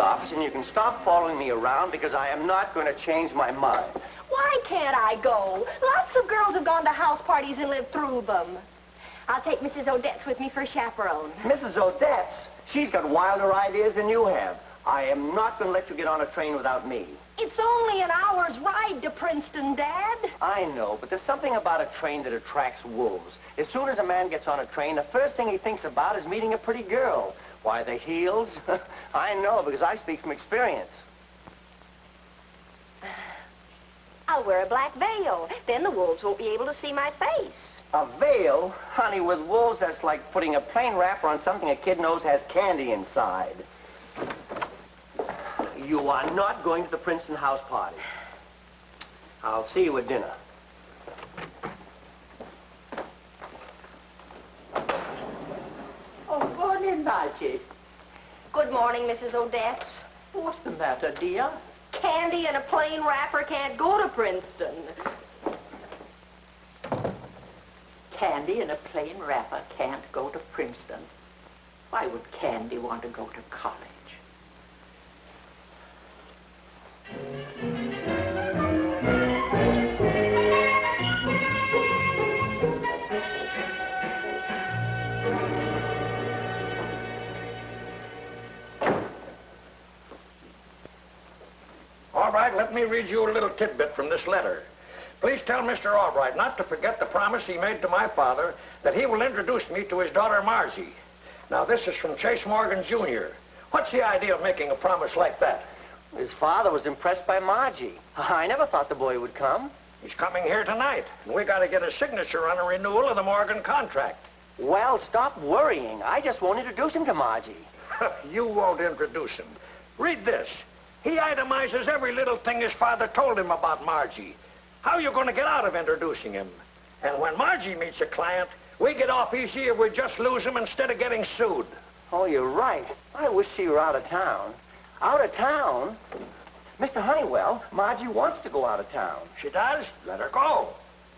office, and you can stop following me around because I am not going to change my mind. Why can't I go? Lots of girls have gone to house parties and lived through them. I'll take Mrs. Odette's with me for chaperone. Mrs. Odette's? She's got wilder ideas than you have. I am not going to let you get on a train without me. It's only an hour's ride to Princeton, Dad. I know, but there's something about a train that attracts wolves. As soon as a man gets on a train, the first thing he thinks about is meeting a pretty girl. Why, the heels? I know, because I speak from experience. I'll wear a black veil. Then the wolves won't be able to see my face. A veil? Honey, with wolves, that's like putting a plain wrapper on something a kid knows has candy inside. You are not going to the Princeton house party. I'll see you at dinner. Oh, morning, Margie. Good morning, Mrs. Odette. What's the matter, dear? Candy and a plain wrapper can't go to Princeton. Candy in a plain wrapper can't go to Princeton. Why would Candy want to go to college? All right, let me read you a little tidbit from this letter. Please tell Mr. Albright not to forget the promise he made to my father that he will introduce me to his daughter, Margie. Now, this is from Chase Morgan, Jr. What's the idea of making a promise like that? His father was impressed by Margie. I never thought the boy would come. He's coming here tonight, and we got to get a signature on a renewal of the Morgan contract. Well, stop worrying. I just won't introduce him to Margie. You won't introduce him. Read this. He itemizes every little thing his father told him about Margie. How are you going to get out of introducing him? And when Margie meets a client, we get off easy if we just lose him instead of getting sued. Oh, you're right. I wish she were out of town. Out of town? Mr. Honeywell, Margie wants to go out of town. She does? Let her go.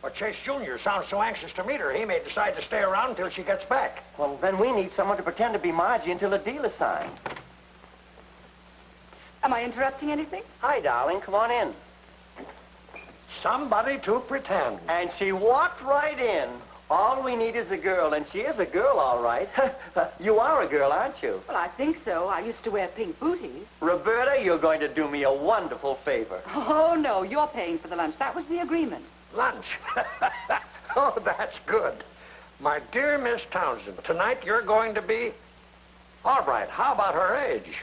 But Chase Jr. sounds so anxious to meet her, he may decide to stay around until she gets back. Well, then we need someone to pretend to be Margie until the deal is signed. Am I interrupting anything? Hi, darling. Come on in. Somebody to pretend. And she walked right in. All we need is a girl, and she is a girl, all right. You are a girl, aren't you? Well, I think so. I used to wear pink booties. Roberta, you're going to do me a wonderful favor. Oh, no, you're paying for the lunch. That was the agreement. Lunch? Oh, that's good. My dear Miss Townsend, tonight you're going to be... All right, how about her age?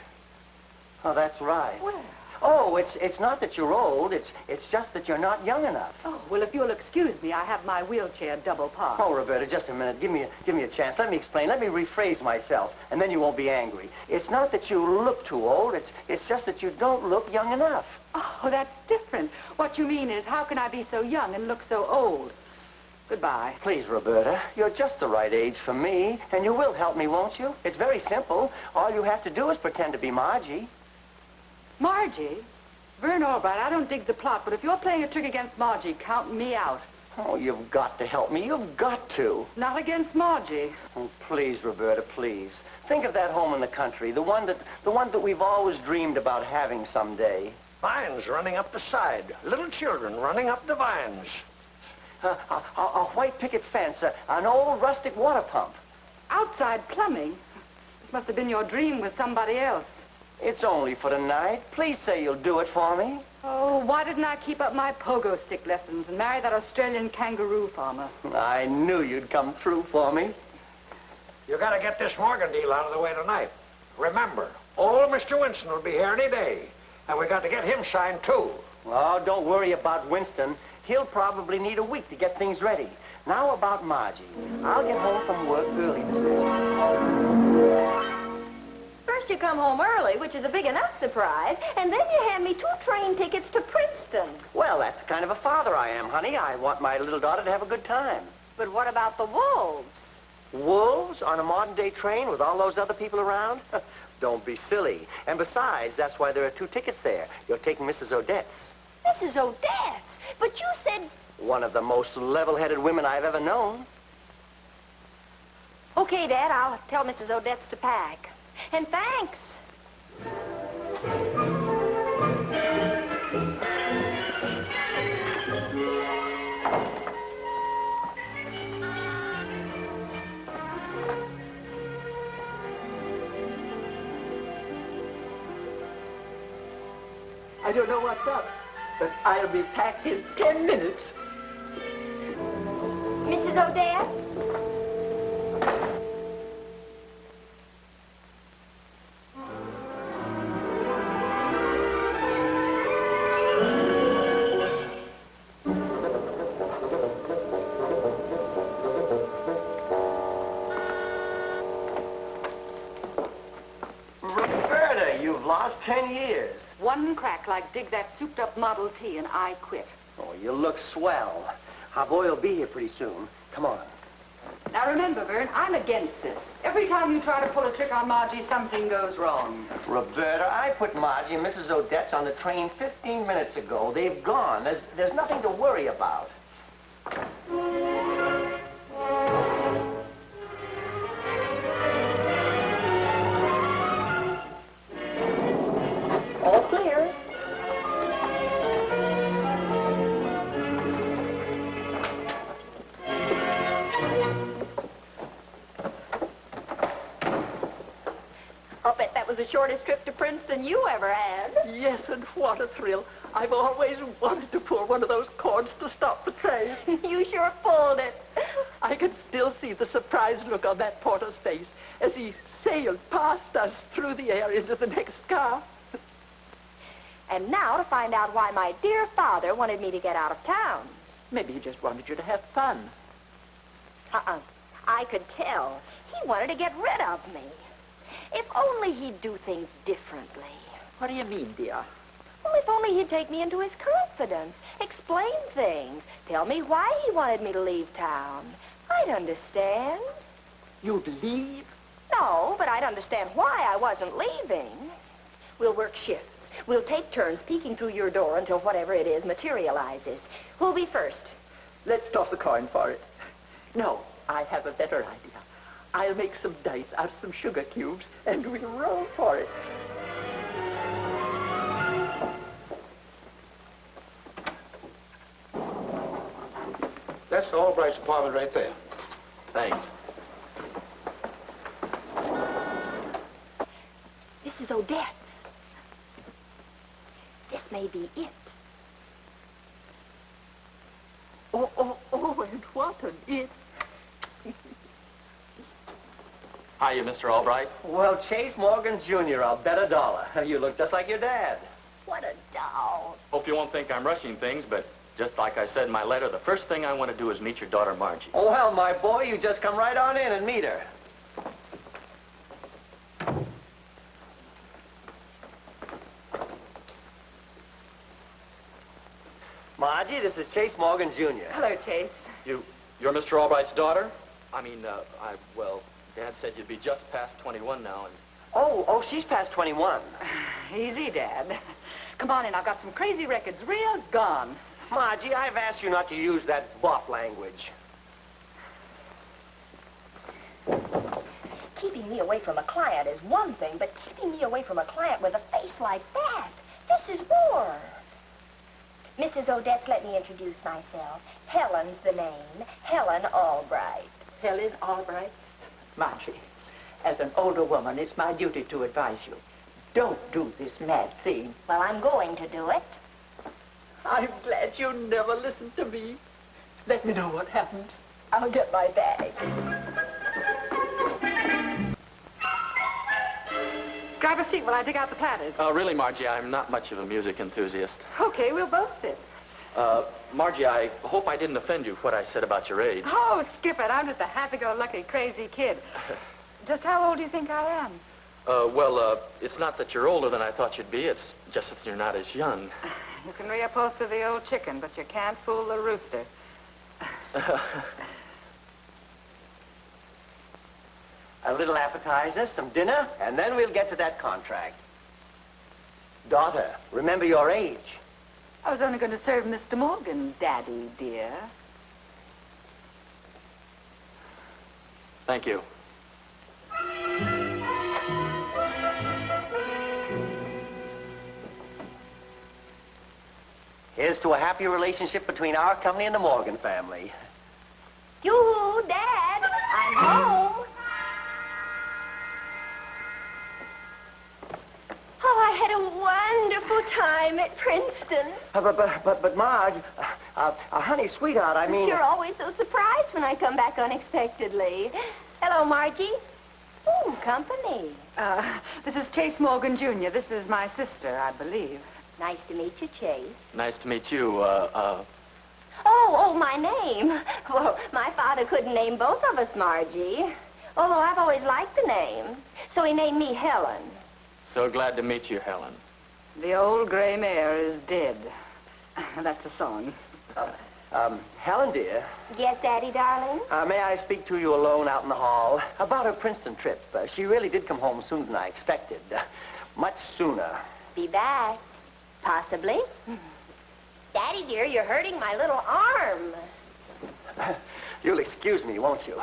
Oh, that's right. Well... Oh, it's not that you're old. It's just that you're not young enough. Oh, well, if you'll excuse me, I have my wheelchair double parked. Oh, Roberta, just a minute. Give me a chance. Let me explain. Let me rephrase myself, and then you won't be angry. It's not that you look too old. It's just that you don't look young enough. Oh, that's different. What you mean is, how can I be so young and look so old? Goodbye. Please, Roberta, you're just the right age for me, and you will help me, won't you? It's very simple. All you have to do is pretend to be Margie. Margie? Vern Albright, I don't dig the plot, but if you're playing a trick against Margie, count me out. Oh, you've got to help me. You've got to. Not against Margie. Oh, please, Roberta, please. Think of that home in the country, the one that we've always dreamed about having someday. Vines running up the side. Little children running up the vines. A white picket fence, an old rustic water pump. Outside plumbing? This must have been your dream with somebody else. It's only for tonight. Please say you'll do it for me. Oh, why didn't I keep up my pogo stick lessons and marry that Australian kangaroo farmer? I knew you'd come through for me. You got to get this Morgan deal out of the way tonight. Remember, old Mr. Winston will be here any day, and we got to get him signed, too. Oh, don't worry about Winston. He'll probably need a week to get things ready. Now about Margie. I'll get home from work early this afternoon. First you come home early, which is a big enough surprise, and then you hand me 2 train tickets to Princeton. Well, that's the kind of a father I am, honey. I want my little daughter to have a good time. But what about the wolves? Wolves on a modern-day train with all those other people around? Don't be silly. And besides, that's why there are 2 tickets there. You're taking Mrs. Odette's. Mrs. Odette's? But you said... One of the most level-headed women I've ever known. Okay, Dad, I'll tell Mrs. Odette's to pack. And thanks. I don't know what's up, but I'll be packed in 10 minutes. Mrs. Odette? Roberta, you've lost 10 years. One crack like dig that souped-up Model T, and I quit. Oh, you look swell. Our boy will be here pretty soon. Come on. Now remember, Vern, I'm against this. Every time you try to pull a trick on Margie, something goes wrong. Roberta, I put Margie and Mrs. Odette's on the train 15 minutes ago. They've gone. There's nothing to worry about. All clear. I'll bet that was the shortest trip to Princeton you ever had. Yes, and what a thrill. I've always wanted to pull one of those cords to stop the train. You sure pulled it. I can still see the surprised look on that porter's face as he sailed past us through the air into the next car. And now to find out why my dear father wanted me to get out of town. Maybe he just wanted you to have fun. I could tell. He wanted to get rid of me. If only he'd do things differently. What do you mean, dear? Well, if only he'd take me into his confidence, explain things, tell me why he wanted me to leave town. I'd understand. You'd leave? No, but I'd understand why I wasn't leaving. We'll work shifts. We'll take turns peeking through your door until whatever it is materializes. Who'll be first? Let's toss a coin for it. No, I have a better idea. I'll make some dice out of some sugar cubes, and we'll roll for it. That's the Albright's apartment right there. Thanks. This is Odette's. This may be it. Oh, and what an it. Hiya, Mr. Albright. Well, Chase Morgan Jr., I'll bet $1. You look just like your dad. What a doll. Hope you won't think I'm rushing things, but just like I said in my letter, the first thing I want to do is meet your daughter, Margie. Oh, well, my boy, you just come right on in and meet her. Margie, this is Chase Morgan Jr. Hello, Chase. You're Mr. Albright's daughter? I mean, well, Dad said you'd be just past 21 now, and... Oh, she's past 21. Easy, Dad. Come on in. I've got some crazy records real gone. Margie, I've asked you not to use that bop language. Keeping me away from a client is one thing, but keeping me away from a client with a face like that, this is war. Mrs. Odette, let me introduce myself. Helen's the name. Helen Albright. Helen Albright. Margie, as an older woman, it's my duty to advise you. Don't do this mad thing. Well, I'm going to do it. I'm glad you never listened to me. Let me know what happens. I'll get my bag. Grab a seat while I dig out the platters. Really, Margie, I'm not much of a music enthusiast. Okay, we'll both sit. Margie, I hope I didn't offend you what I said about your age. Oh, skip it. I'm just a happy-go-lucky, crazy kid. Just how old do you think I am? It's not that you're older than I thought you'd be. It's just that you're not as young. You can reupholster the old chicken, but you can't fool the rooster. A little appetizer, some dinner, and then we'll get to that contract. Daughter, remember your age. I was only going to serve Mr. Morgan, Daddy, dear. Thank you. Here's to a happy relationship between our company and the Morgan family. Yoo-hoo, Dad, I'm home. Oh, I had a wonderful time at Princeton. But Marge, honey, sweetheart, I mean... You're always so surprised when I come back unexpectedly. Hello, Margie. Ooh, company. This is Chase Morgan, Jr. This is my sister, I believe. Nice to meet you, Chase. Nice to meet you, Oh, my name. Well, my father couldn't name both of us Margie. Although I've always liked the name. So he named me Helen. So glad to meet you, Helen. The old gray mare is dead. That's a song. Helen, dear. Yes, Daddy, darling? May I speak to you alone out in the hall? About her Princeton trip. She really did come home sooner than I expected. Much sooner. Be back. Possibly. Daddy, dear, you're hurting my little arm. You'll excuse me, won't you?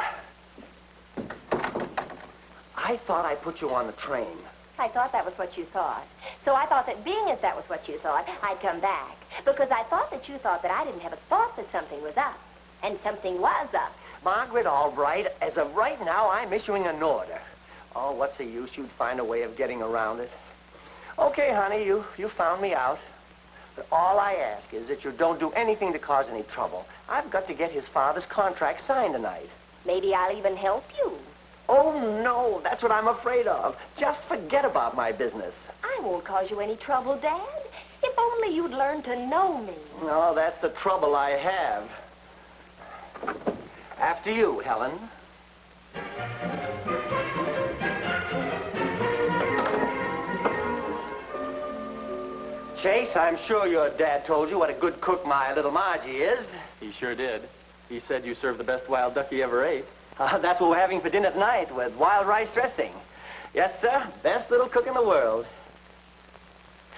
I thought I put you on the train. I thought that was what you thought. So I thought that being as that was what you thought, I'd come back. Because I thought that you thought that I didn't have a thought that something was up. And something was up. Margaret, all right. As of right now, I'm issuing an order. Oh, what's the use? You'd find a way of getting around it. Okay, honey, you found me out. But all I ask is that you don't do anything to cause any trouble. I've got to get his father's contract signed tonight. Maybe I'll even help you. Oh, no, that's what I'm afraid of. Just forget about my business. I won't cause you any trouble, Dad. If only you'd learn to know me. No, that's the trouble I have. After you, Helen. Chase, I'm sure your dad told you what a good cook my little Margie is. He sure did. He said you served the best wild duck he ever ate. That's what we're having for dinner tonight with wild rice dressing. Yes, sir. Best little cook in the world.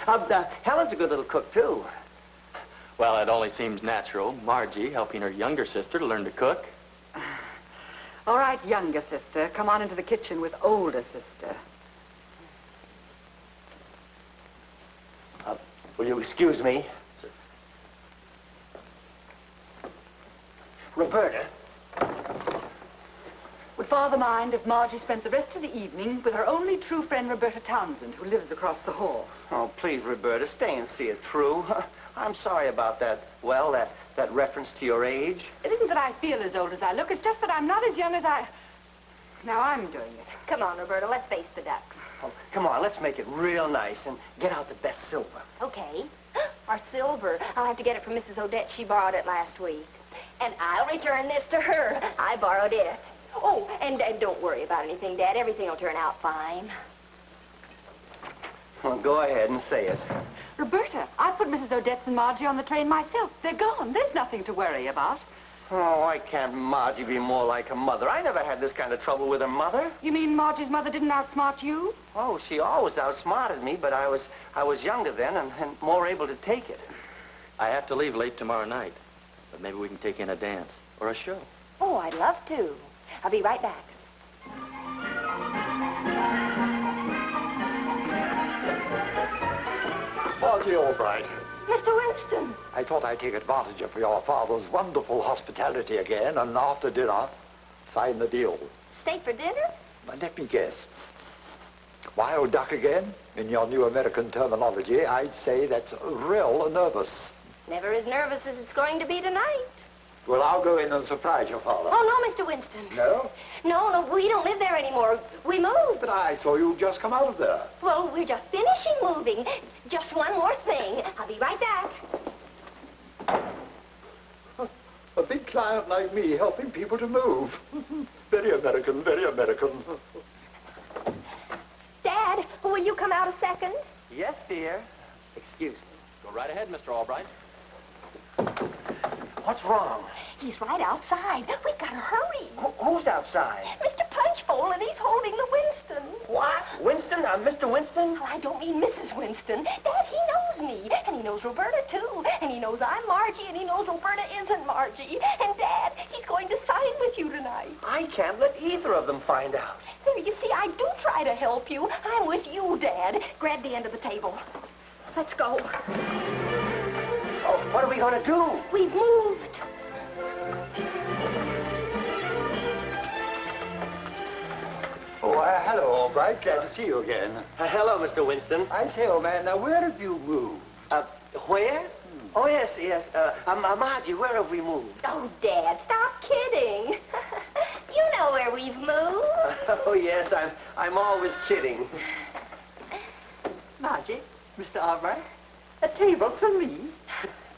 Helen's a good little cook, too. Well, it only seems natural. Margie helping her younger sister to learn to cook. All right, younger sister, come on into the kitchen with older sister. Will you excuse me? Sir. Roberta. Would Father mind if Margie spent the rest of the evening with her only true friend, Roberta Townsend, who lives across the hall? Oh, please, Roberta, stay and see it through. I'm sorry about that, well, that reference to your age. It isn't that I feel as old as I look. It's just that I'm not as young as I... Now I'm doing it. Come on, Roberta, let's face the ducks. Oh, come on, let's make it real nice and get out the best silver. Okay. Our silver. I'll have to get it from Mrs. Odette. She borrowed it last week. And I'll return this to her. I borrowed it. Oh, and don't worry about anything, Dad. Everything will turn out fine. Well, go ahead and say it. Roberta, I put Mrs. Odette's and Margie on the train myself. They're gone. There's nothing to worry about. Oh, why can't Margie be more like her mother? I never had this kind of trouble with her mother. You mean Margie's mother didn't outsmart you? Oh, she always outsmarted me, but I was younger then and more able to take it. I have to leave late tomorrow night. But maybe we can take in a dance or a show. Oh, I'd love to. I'll be right back. Margie Albright. Mr. Winston. I thought I'd take advantage of your father's wonderful hospitality again, and after dinner, sign the deal. Stay for dinner? But let me guess. Wild duck again? In your new American terminology, I'd say that's real nervous. Never as nervous as it's going to be tonight. Well, I'll go in and surprise your father. Oh, no, Mr. Winston. No? No, we don't live there anymore. We moved. But I saw you just come out of there. Well, we're just finishing moving. Just one more thing. I'll be right back. A big client like me helping people to move. Very American, very American. Dad, will you come out a second? Yes, dear. Excuse me. Go right ahead, Mr. Albright. What's wrong? He's right outside. We've got to hurry. Who's outside? Mr. Punchbowl, and he's holding the Winston. What? Winston? Mr. Winston? Oh, I don't mean Mrs. Winston. Dad, he knows me. And he knows Roberta, too. And he knows I'm Margie, and he knows Roberta isn't Margie. And, Dad, he's going to sign with you tonight. I can't let either of them find out. There, you see, I do try to help you. I'm with you, Dad. Grab the end of the table. Let's go. Oh, what are we going to do? We've moved. Oh, hello, Albright. Glad to see you again. Hello, Mr. Winston. I say, old man, now where have you moved? Where? Oh, yes. Margie, where have we moved? Oh, Dad, stop kidding. You know where we've moved. Oh, yes, I'm always kidding. Margie, Mr. Albright, a table for me.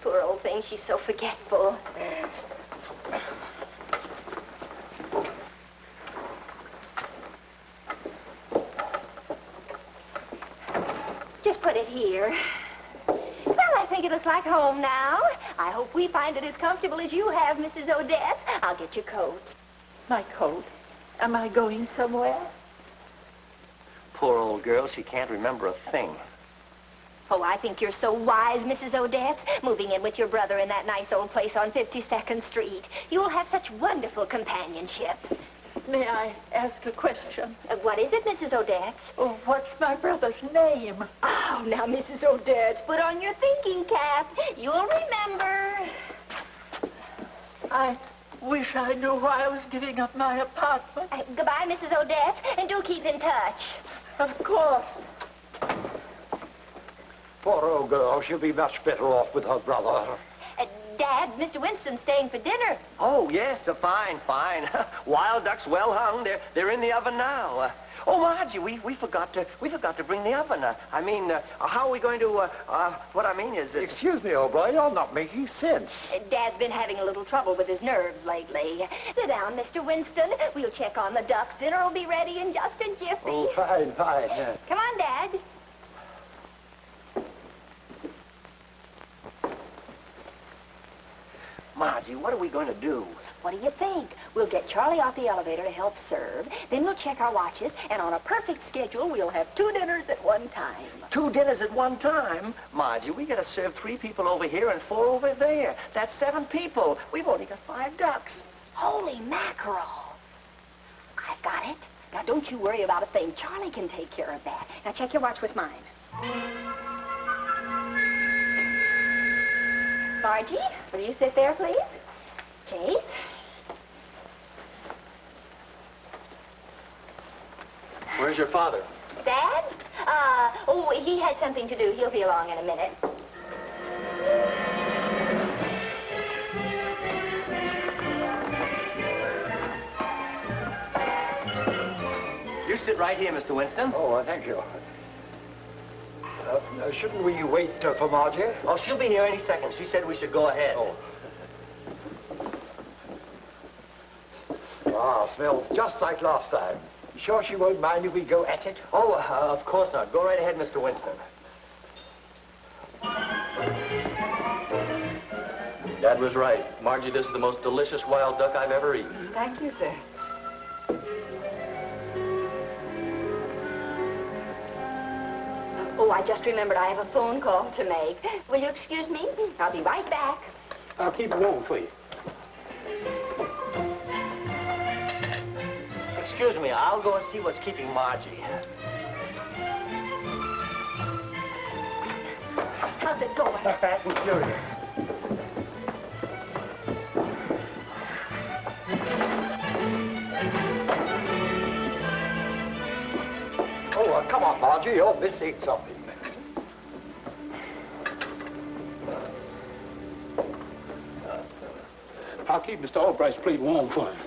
Poor old thing, she's so forgetful. Just put it here. Well, I think it looks like home now. I hope we find it as comfortable as you have, Mrs. Odette. I'll get your coat. My coat. Am I going somewhere? Poor old girl, she can't remember a thing. Oh, I think you're so wise, Mrs. Odette, moving in with your brother in that nice old place on 52nd Street. You'll have such wonderful companionship. May I ask a question? What is it, Mrs. Odette? Oh, what's my brother's name? Oh, now, Mrs. Odette, put on your thinking cap. You'll remember. I wish I knew why I was giving up my apartment. Goodbye, Mrs. Odette, and do keep in touch. Of course. Poor old girl, she'll be much better off with her brother. Dad, Mr. Winston's staying for dinner. Oh, yes, fine. Wild ducks well hung. They're in the oven now. Oh, Margie, we forgot to bring the oven. How are we going to, what I mean is... Excuse me, old boy, you're not making sense. Dad's been having a little trouble with his nerves lately. Sit down, Mr. Winston. We'll check on the ducks. Dinner will be ready in just a jiffy. Oh, fine. Come on, Dad. Margie, what are we going to do? What do you think? We'll get Charlie off the elevator to help serve. Then we'll check our watches, and on a perfect schedule, we'll have 2 dinners at one time. 2 dinners at one time? Margie, we got to serve 3 people over here and 4 over there. That's 7 people. We've only got 5 ducks. Holy mackerel. I've got it. Now, don't you worry about a thing. Charlie can take care of that. Now, check your watch with mine. Margie, will you sit there, please? Chase? Where's your father? Dad? He had something to do. He'll be along in a minute. You sit right here, Mr. Winston. Oh, thank you. Shouldn't we wait for Margie? Oh, she'll be here any second. She said we should go ahead. Oh. Ah, smells just like last time. Sure she won't mind if we go at it? Oh, of course not. Go right ahead, Mr. Winston. Dad was right. Margie, this is the most delicious wild duck I've ever eaten. Thank you, sir. Oh, I just remembered I have a phone call to make. Will you excuse me? I'll be right back. I'll keep it warm for you. Excuse me, I'll go and see what's keeping Margie. How's it going? Fast and furious. Oh, come on, Margie, you're missing something. I'll keep Mr. Albright's plate warm for him.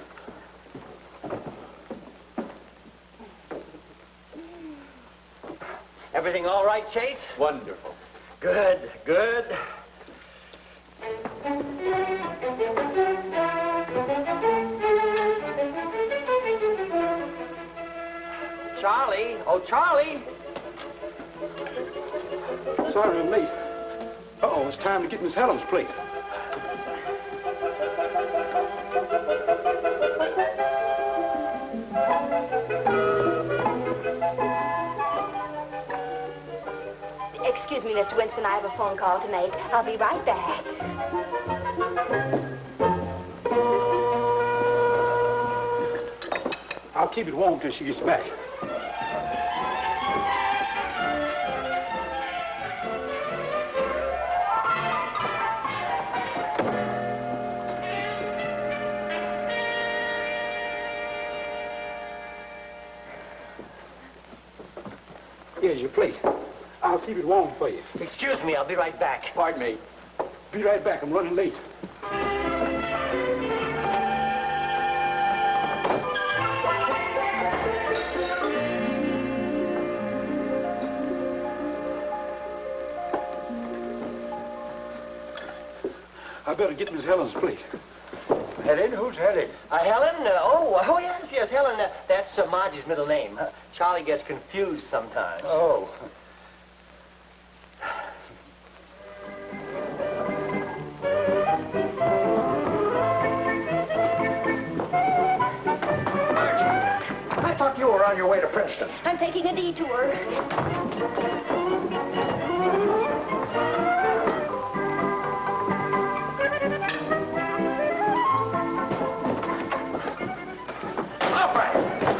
Everything all right, Chase? Wonderful. Good. Charlie! Oh, Charlie! Sorry I'm late. Uh-oh, it's time to get Miss Helen's plate. Excuse me, Mr. Winston, I have a phone call to make. I'll be right back. I'll keep it warm till she gets back. Here's your plate. I'll keep it warm for you. Excuse me, I'll be right back. Pardon me. Be right back. I'm running late. I better get Miss Helen's plate. Helen? Who's Helen? Helen? Oh, yes, Helen. That's Margie's middle name. Charlie gets confused sometimes. Oh. I thought you were on your way to Princeton. I'm taking a detour.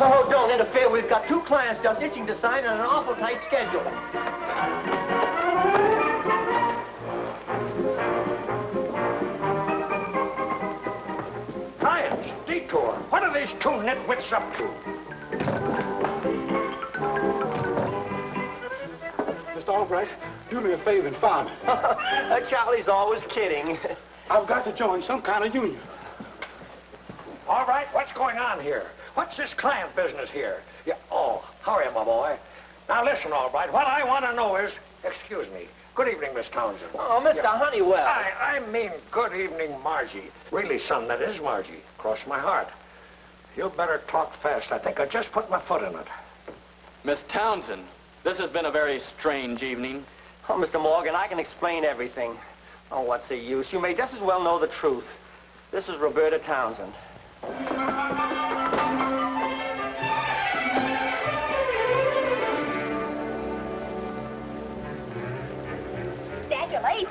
Oh, don't interfere. We've got 2 clients just itching to sign on an awful tight schedule. Clients, detour. What are these 2 nitwits up to? Mr. Albright, do me a favor and find me. Charlie's always kidding. I've got to join some kind of union. All right, what's going on here? What's this client business here? Yeah, oh, hurry, my boy. Now, listen, all right. What I want to know is... Excuse me. Good evening, Miss Townsend. Oh, Mr. Honeywell. I mean, good evening, Margie. Really, son, that is Margie. Cross my heart. You better talk fast. I think I just put my foot in it. Miss Townsend, this has been a very strange evening. Oh, Mr. Morgan, I can explain everything. Oh, what's the use? You may just as well know the truth. This is Roberta Townsend. Dad, you're late.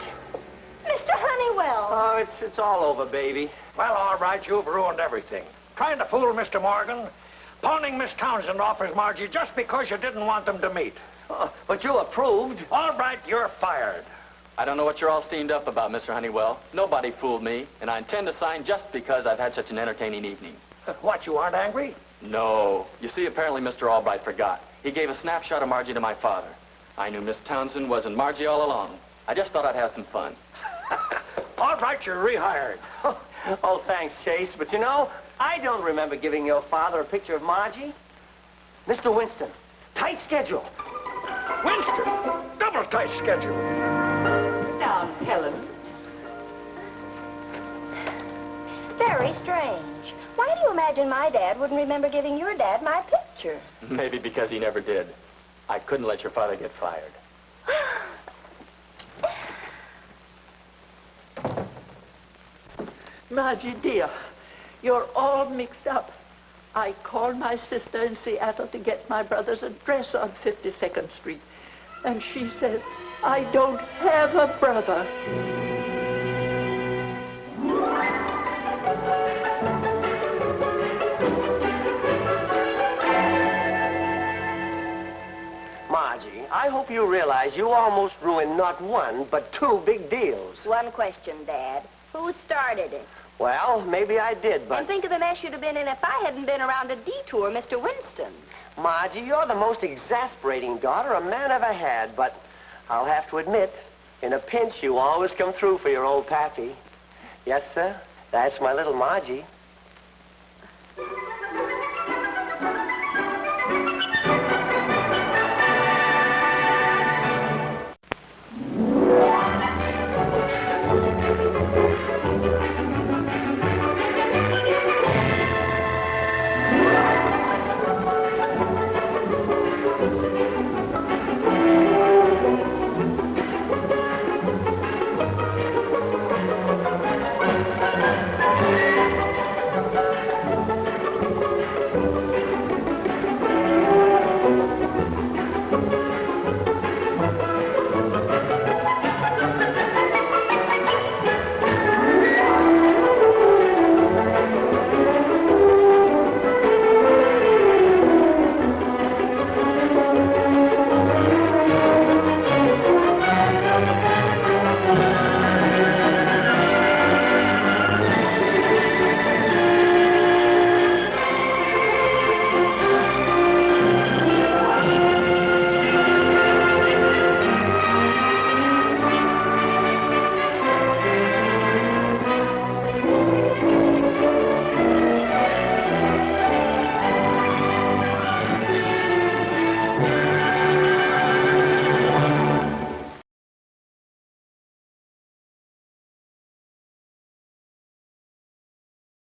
Mr. Honeywell. Oh, it's all over, baby. Well, all right, you've ruined everything. Trying to fool Mr. Morgan. Pawning Miss Townsend off as Margie just because you didn't want them to meet. Oh, but you approved. All right, you're fired. I don't know what you're all steamed up about, Mr. Honeywell. Nobody fooled me, and I intend to sign just because I've had such an entertaining evening. What, you aren't angry? No. You see, apparently Mr. Albright forgot. He gave a snapshot of Margie to my father. I knew Miss Townsend wasn't Margie all along. I just thought I'd have some fun. All right, you're rehired. Oh, thanks, Chase. But you know, I don't remember giving your father a picture of Margie. Mr. Winston, tight schedule. Winston, double tight schedule. Now, Helen. Very strange. Why do you imagine my dad wouldn't remember giving your dad my picture? Maybe because he never did. I couldn't let your father get fired. Margie, dear, you're all mixed up. I called my sister in Seattle to get my brother's address on 52nd Street. And she says, I don't have a brother. Margie, I hope you realize you almost ruined not one, but 2 big deals. One question, Dad. Who started it? Well, maybe I did, but... And think of the mess you'd have been in if I hadn't been around to detour Mr. Winston. Margie, you're the most exasperating daughter a man ever had, but I'll have to admit, in a pinch, you always come through for your old pappy. Yes, sir, that's my little Margie.